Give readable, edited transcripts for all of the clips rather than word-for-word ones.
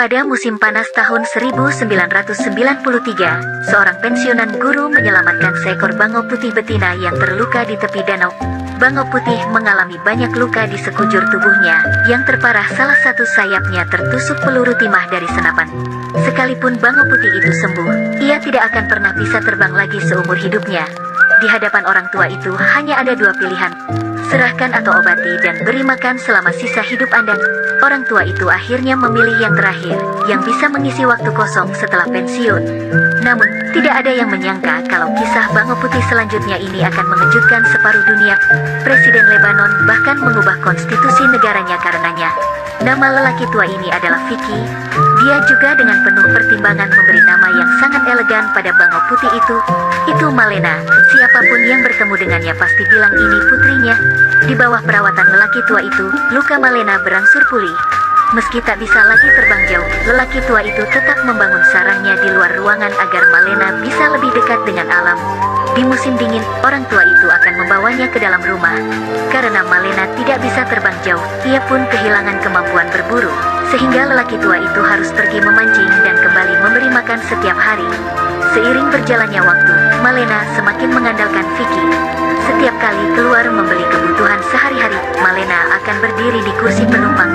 Pada musim panas tahun 1993, seorang pensiunan guru menyelamatkan seekor bangau putih betina yang terluka di tepi danau. Bangau putih mengalami banyak luka di sekujur tubuhnya, yang terparah salah satu sayapnya tertusuk peluru timah dari senapan. Sekalipun bangau putih itu sembuh, ia tidak akan pernah bisa terbang lagi seumur hidupnya. Di hadapan orang tua itu hanya ada dua pilihan: serahkan atau obati dan beri makan selama sisa hidup Anda. Orang tua itu akhirnya memilih yang terakhir, yang bisa mengisi waktu kosong setelah pensiun. Namun, tidak ada yang menyangka kalau kisah bangau putih selanjutnya ini akan mengejutkan separuh dunia. Presiden Lebanon bahkan mengubah konstitusi negaranya karenanya. Nama lelaki tua ini adalah Vicky. Dia juga dengan penuh pertimbangan memberi nama yang sangat elegan pada bangau putih itu. Itu Malena. Siapapun yang bertemu dengannya pasti bilang ini putrinya. Di bawah perawatan lelaki tua itu, luka Malena berangsur pulih. Meski tak bisa lagi terbang jauh, lelaki tua itu tetap membangun sarangnya di luar ruangan agar Malena bisa lebih dekat dengan alam. Di musim dingin, orang tua itu akan membawanya ke dalam rumah. Karena Malena tidak bisa terbang jauh, ia pun kehilangan kemampuan berburu, sehingga lelaki tua itu harus pergi memancing dan kembali memberi makan setiap hari. Seiring berjalannya waktu, Malena semakin mengandalkan Vicky. Setiap kali keluar membeli kebutuhan sehari-hari, Malena akan berdiri di kursi penumpang.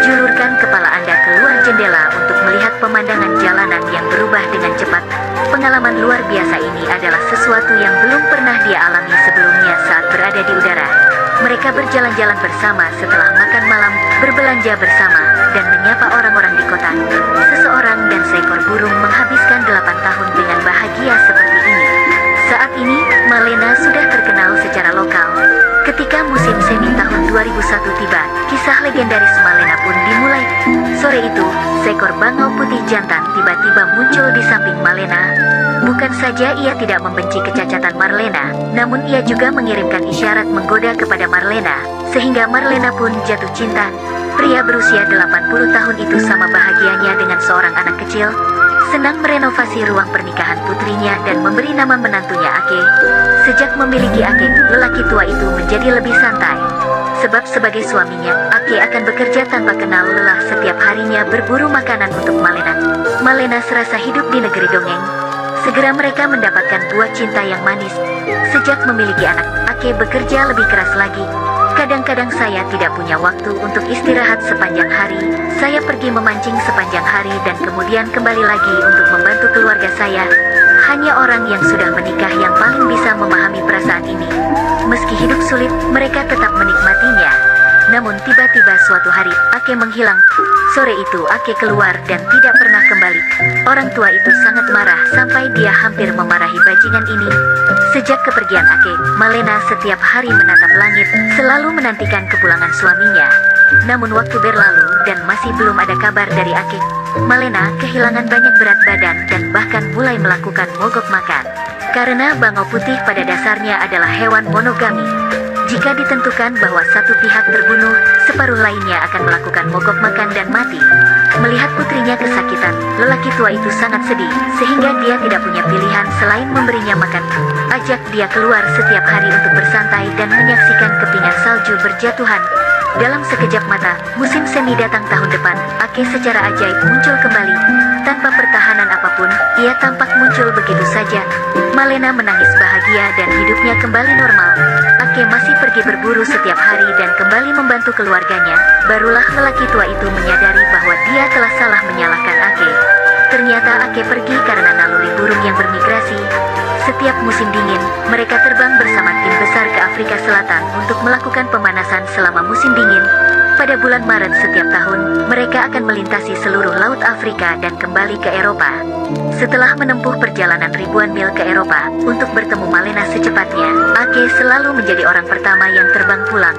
Julurkan kepala Anda keluar jendela untuk melihat pemandangan jalanan yang berubah dengan cepat. Pengalaman luar biasa ini adalah sesuatu yang belum pernah dia alami sebelumnya saat berada di udara. Mereka berjalan-jalan bersama setelah makan malam, berbelanja bersama, dan menyapa orang-orang di kota. Seseorang dan seekor burung menghabiskan 8 tahun dengan bahagia seperti ini. Saat ini, Malena sudah terkenal secara lokal. Ketika musim semi tahun 2001 tiba, kisah legendaris Malena pun dimulai. Sore itu, seekor bangau putih jantan tiba-tiba muncul di samping Malena. Bukan saja ia tidak membenci kecacatan Marlena, namun ia juga mengirimkan isyarat menggoda kepada Marlena, sehingga Marlena pun jatuh cinta. Pria berusia 80 tahun itu sama bahagianya dengan seorang anak kecil. Senang merenovasi ruang pernikahan putrinya dan memberi nama menantunya Ake. Sejak memiliki Ake, lelaki tua itu menjadi lebih santai. Sebab sebagai suaminya, Ake akan bekerja tanpa kenal lelah setiap harinya berburu makanan untuk Malena. Malena serasa hidup di negeri dongeng. Segera mereka mendapatkan buah cinta yang manis. Sejak memiliki anak, Ake bekerja lebih keras lagi. Kadang-kadang saya tidak punya waktu untuk istirahat sepanjang hari. Saya pergi memancing sepanjang hari dan kemudian kembali lagi untuk membantu keluarga saya. Hanya orang yang sudah menikah yang paling bisa memahami perasaan ini. Meski hidup sulit, mereka tetap menikmatinya. Namun tiba-tiba suatu hari, Ake menghilang. Sore itu Ake keluar dan tidak pernah kembali. Orang tua itu sangat marah sampai dia hampir memarahi bajingan ini. Sejak kepergian Ake, Malena setiap hari menatap langit, selalu menantikan kepulangan suaminya. Namun waktu berlalu dan masih belum ada kabar dari Ake. Malena kehilangan banyak berat badan dan bahkan mulai melakukan mogok makan. Karena bangau putih pada dasarnya adalah hewan monogami. Jika ditentukan bahwa satu pihak terbunuh, separuh lainnya akan melakukan mogok makan dan mati. Melihat putrinya kesakitan, lelaki tua itu sangat sedih, sehingga dia tidak punya pilihan selain memberinya makan. Ajak dia keluar setiap hari untuk bersantai dan menyaksikan kepingan salju berjatuhan. Dalam sekejap mata, musim semi datang tahun depan. Ake secara ajaib muncul kembali. Tanpa pertahanan apapun, ia tampak muncul begitu saja. Malena menangis bahagia dan hidupnya kembali normal. Ake masih pergi berburu setiap hari dan kembali membantu keluarganya. Barulah lelaki tua itu menyadari bahwa dia telah salah menyalahkan Ake. Ternyata Ake pergi karena naluri burung yang bermigrasi. Setiap musim dingin, mereka terbang bersama tim besar ke Afrika Selatan untuk melakukan pemanasan selama musim dingin. Pada bulan Maret setiap tahun, mereka akan melintasi seluruh laut Afrika dan kembali ke Eropa. Setelah menempuh perjalanan ribuan mil ke Eropa untuk bertemu Malena secepatnya, Ake selalu menjadi orang pertama yang terbang pulang.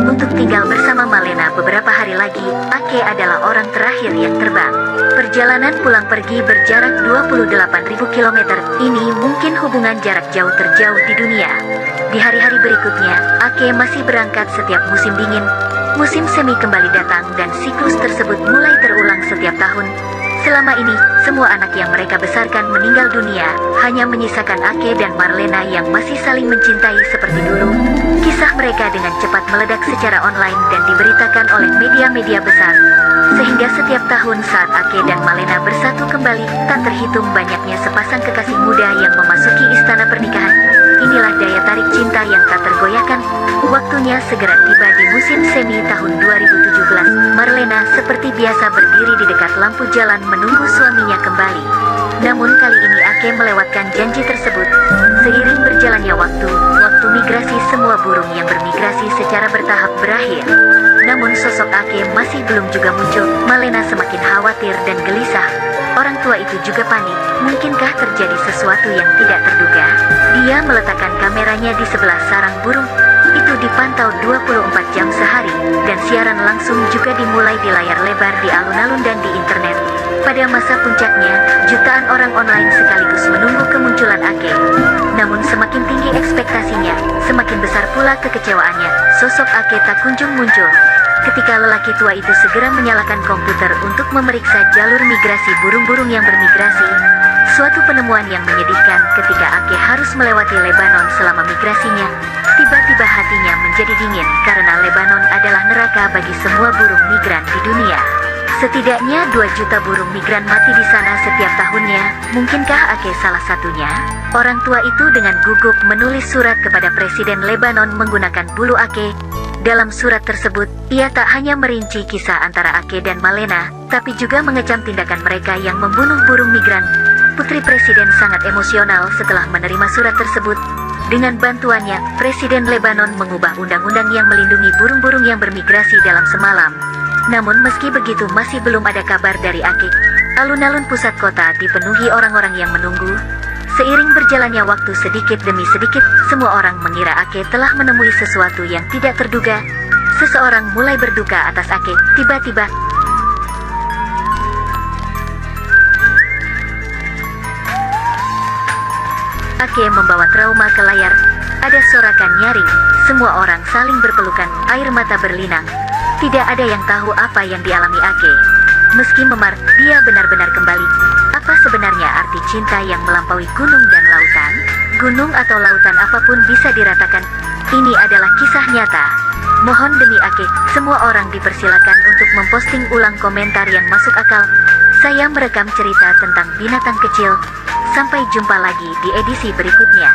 Untuk tinggal bersama Malena beberapa hari lagi, Ake adalah orang terakhir yang terbang. Perjalanan pulang pergi berjarak 28.000 km. Ini mungkin hubungan jarak jauh terjauh di dunia. Di hari-hari berikutnya, Ake masih berangkat setiap musim dingin. Musim semi kembali datang dan siklus tersebut mulai terulang setiap tahun. Selama ini, semua anak yang mereka besarkan meninggal dunia, hanya menyisakan Ake dan Marlena yang masih saling mencintai seperti dulu. Kisah mereka dengan cepat meledak secara online dan diberitakan oleh media-media besar. Sehingga setiap tahun saat Ake dan Malena bersatu kembali, tak terhitung banyaknya sepasang kekasih muda yang memasuki istana pernikahan. Inilah daya tarik cinta yang tak tergoyahkan. Waktunya segera tiba di musim semi tahun 2017. Marlena seperti biasa berdiri di dekat lampu jalan menunggu suaminya kembali. Namun kali ini Ake melewatkan janji tersebut. Seiring berjalannya waktu migrasi semua burung yang bermigrasi secara bertahap berakhir. Namun sosok Ake masih belum juga muncul. Malena semakin khawatir dan gelisah. Orang tua itu juga panik. Mungkinkah terjadi sesuatu yang tidak terduga? Dia meletakkan kameranya di sebelah sarang burung. Itu dipantau 24 jam sehari, dan siaran langsung juga dimulai di layar lebar di alun-alun dan di internet. Pada masa puncaknya, jutaan orang online sekaligus menunggu kemunculan Ake. Namun semakin tinggi ekspektasinya, semakin besar pula kekecewaannya. Sosok Ake tak kunjung muncul. Ketika lelaki tua itu segera menyalakan komputer untuk memeriksa jalur migrasi burung-burung yang bermigrasi, suatu penemuan yang menyedihkan ketika Ake harus melewati Lebanon selama migrasinya. Tiba-tiba hatinya menjadi dingin karena Lebanon adalah neraka bagi semua burung migran di dunia. Setidaknya 2 juta burung migran mati di sana setiap tahunnya. Mungkinkah Ake salah satunya? Orang tua itu dengan gugup menulis surat kepada Presiden Lebanon menggunakan bulu Ake. Dalam surat tersebut, ia tak hanya merinci kisah antara Ake dan Malena, tapi juga mengecam tindakan mereka yang membunuh burung migran. Putri Presiden sangat emosional setelah menerima surat tersebut. Dengan bantuannya, Presiden Lebanon mengubah undang-undang yang melindungi burung-burung yang bermigrasi dalam semalam. Namun meski begitu masih belum ada kabar dari Ake. Alun-alun pusat kota dipenuhi orang-orang yang menunggu. Seiring berjalannya waktu sedikit demi sedikit, semua orang mengira Ake telah menemui sesuatu yang tidak terduga. Seseorang mulai berduka atas Ake. Tiba-tiba, Ake membawa trauma ke layar. Ada sorakan nyaring. Semua orang saling berpelukan, air mata berlinang. Tidak ada yang tahu apa yang dialami Ake. Meski memar, dia benar-benar kembali. Apa sebenarnya arti cinta yang melampaui gunung dan lautan? Gunung atau lautan apapun bisa diratakan. Ini adalah kisah nyata. Mohon demi Ake, semua orang dipersilakan untuk memposting ulang komentar yang masuk akal. Saya merekam cerita tentang binatang kecil. Sampai jumpa lagi di edisi berikutnya.